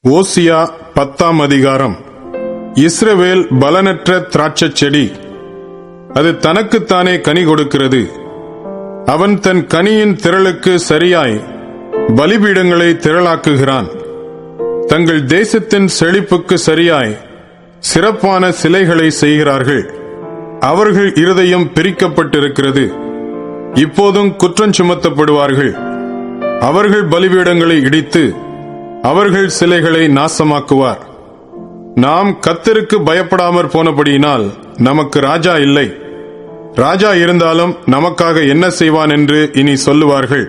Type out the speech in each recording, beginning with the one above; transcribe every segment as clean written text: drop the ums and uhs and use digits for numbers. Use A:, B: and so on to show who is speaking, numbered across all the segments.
A: ஓசியா 10ஆம் அதிகாரம். இஸ்ரவேல் பலனற்ற திராட்சைச் செடி, அது தனக்குத்தானே கனி கொடுக்கிறது. அவன் தன் கனியின் திரளுக்கு சரியாய் பலிபீடங்களை திரளாக்குகிறான். தங்கள் தேசத்தின் செழிப்புக்கு சரியாய் சிறப்பான சிலைகளை செய்கிறார்கள். அவர்கள் இருதயம் பிரிக்கப்பட்டிருக்கிறது. இப்போதும் குற்றம் சுமத்தப்படுவார்கள். அவர்கள் பலிபீடங்களை இடித்து அவர்கள் சிலைகளை நாசமாக்குவார். நாம் கர்த்தருக்கு பயப்படாமற் போனபடியினால் நமக்கு ராஜா இல்லை. ராஜா இருந்தாலும் நமக்காக என்ன செய்வான் என்று இனி சொல்லுவார்கள்.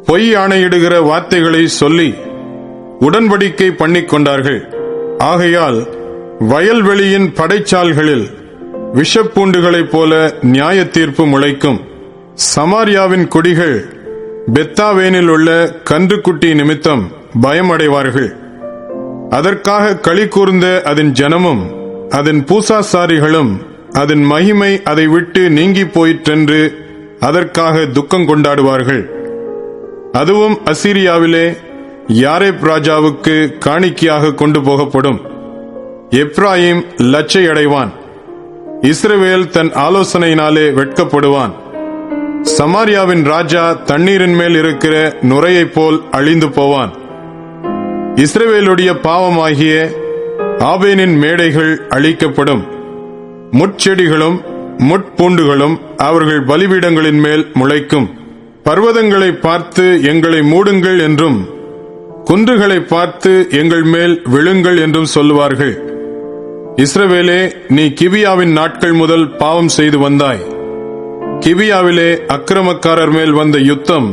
A: பொய் ஆணையிடுகிற வார்த்தைகளை சொல்லி உடன்படிக்கை பண்ணிக்கொண்டார்கள். ஆகையால் வயல்வெளியின் படைச்சால்களில் விஷப்பூண்டுகளைப் போல நியாய தீர்ப்பு முளைக்கும். சமாரியாவின் குடிகள் பெத்தாவேனில் உள்ள கன்றுக்குட்டி நிமித்தம் பயமடைவார்கள். அதற்காக களி கூர்ந்த அதன் ஜனமும் அதன் பூசாசாரிகளும் அதன் மகிமை அதை விட்டு நீங்கி போயிற்றென்று அதற்காக துக்கம் கொண்டாடுவார்கள். அதுவும் அசீரியாவிலே யாரேப் ராஜாவுக்கு காணிக்கையாக கொண்டு போகப்படும். எப்ராயிம் லட்சை அடைவான். இஸ்ரவேல் தன் ஆலோசனையினாலே வெட்கப்படுவான். சமாரியாவின் ராஜா தண்ணீரின் மேல் இருக்கிற நுரையைப் போல் அழிந்து போவான். இஸ்ரவேலுடைய பாவமாகிய ஆபேனின் மேடைகள் அழிக்கப்படும். முட்செடிகளும் முட்பூண்டுகளும் அவர்கள் பலிபீடங்களின் மேல் முளைக்கும். பர்வதங்களை பார்த்து எங்களை மூடுங்கள் என்றும் குன்றுகளை பார்த்து எங்கள் மேல் விழுங்கள் என்றும் சொல்லுவார்கள். இஸ்ரவேலே, நீ கிபியாவின் நாட்கள் முதல் பாவம் செய்து வந்தாய். கிபியாவிலே அக்கிரமக்காரர் மேல் வந்த யுத்தம்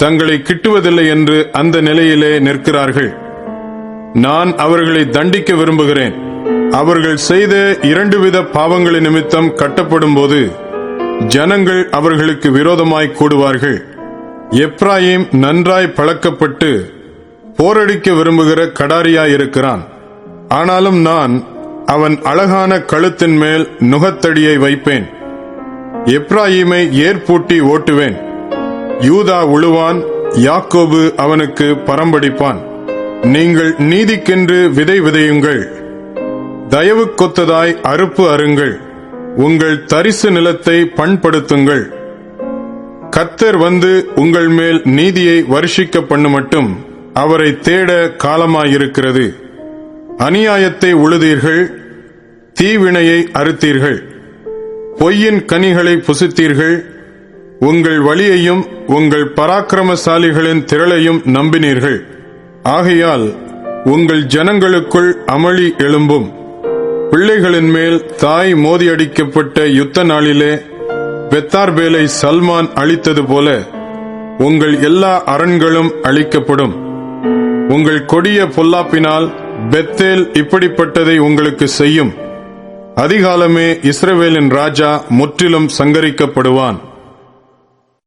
A: தங்களை கிட்டுவதில்லை என்று அந்த நிலையிலே நிற்கிறார்கள். நான் அவர்களை தண்டிக்க விரும்புகிறேன். அவர்கள் செய்த 2 வித பாவங்களின் நிமித்தம் கட்டப்படும் போது ஜனங்கள் அவர்களுக்கு விரோதமாய் கூடுவார்கள். எப்ராயிம் நன்றாய் பழக்கப்பட்டு போரடிக்க விரும்புகிற கடாரியாயிருக்கிறான். ஆனாலும் நான் அவன் அழகான கழுத்தின் மேல் நுகத்தடியை வைப்பேன். எப்ராயிமை ஏற்பூட்டி ஓட்டுவேன். யூதா உழுவான், யாக்கோபு அவனுக்கு பரம்படிப்பான். நீங்கள் நீதிக்கென்று விதை விதையுங்கள், தயவு கொத்ததாய் அறுப்பு அருங்கள், உங்கள் தரிசு நிலத்தை பண்படுத்துங்கள். கர்த்தர் வந்து உங்கள் மேல் நீதியை வருஷிக்க பண்ணுமட்டும் அவரை தேட காலமாயிருக்கிறது. அநியாயத்தை உழுதீர்கள், தீவினையை அறுத்தீர்கள், பொய்யின் கனிகளை புசித்தீர்கள். உங்கள் வழியையும் உங்கள் பராக்கிரமசாலிகளின் திரளையும் நம்பினீர்கள். ஆகையால் உங்கள் ஜனங்களுக்குள் அமளி எழும்பும். பிள்ளைகளின் மேல் தாய் மோதியடிக்கப்பட்ட யுத்த நாளிலே பெத்தார்பேலை சல்மான் அழித்தது போல உங்கள் எல்லா அரண்களும் அழிக்கப்படும். உங்கள் கொடிய பொல்லாப்பினால் பெத்தேல் இப்படிப்பட்டதை உங்களுக்கு செய்யும். அதிகாலமே இஸ்ரவேலின் ராஜா முற்றிலும் சங்கரிக்கப்படுவான்.